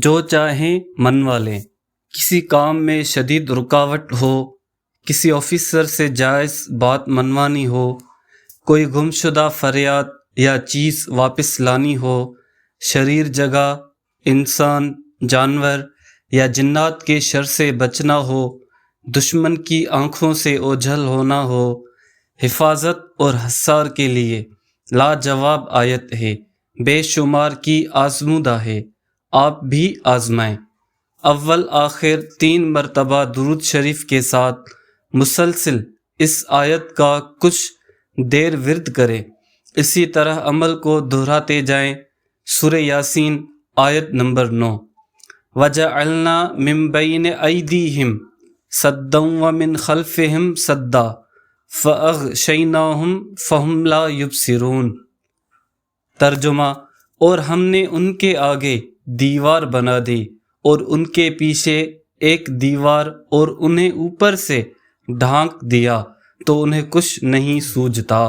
جو چاہیں منوا لیں۔ کسی کام میں شدید رکاوٹ ہو، کسی آفیسر سے جائز بات منوانی ہو، کوئی گم شدہ فریاد یا چیز واپس لانی ہو، شریر جگہ، انسان، جانور یا جنات کے شر سے بچنا ہو، دشمن کی آنکھوں سے اوجھل ہونا ہو، حفاظت اور حصار کے لیے لاجواب آیت ہے، بے شمار کی آزمودہ ہے، آپ بھی آزمائیں۔ اول آخر 3 مرتبہ درود شریف کے ساتھ مسلسل اس آیت کا کچھ دیر ورد کریں، اسی طرح عمل کو دہراتے جائیں۔ سورہ یاسین آیت نمبر 9۔ وَجَعَلْنَا مِن بَيْنِ أَيْدِيهِمْ سَدًّا وَمِنْ خَلْفِهِمْ سَدًّا فَأَغْشَيْنَاهُمْ فَهُمْ لَا يُبْصِرُونَ۔ ترجمہ، اور ہم نے ان کے آگے دیوار بنا دی اور ان کے پیچھے ایک دیوار اور انہیں اوپر سے ڈھانک دیا تو انہیں کچھ نہیں سوجھتا۔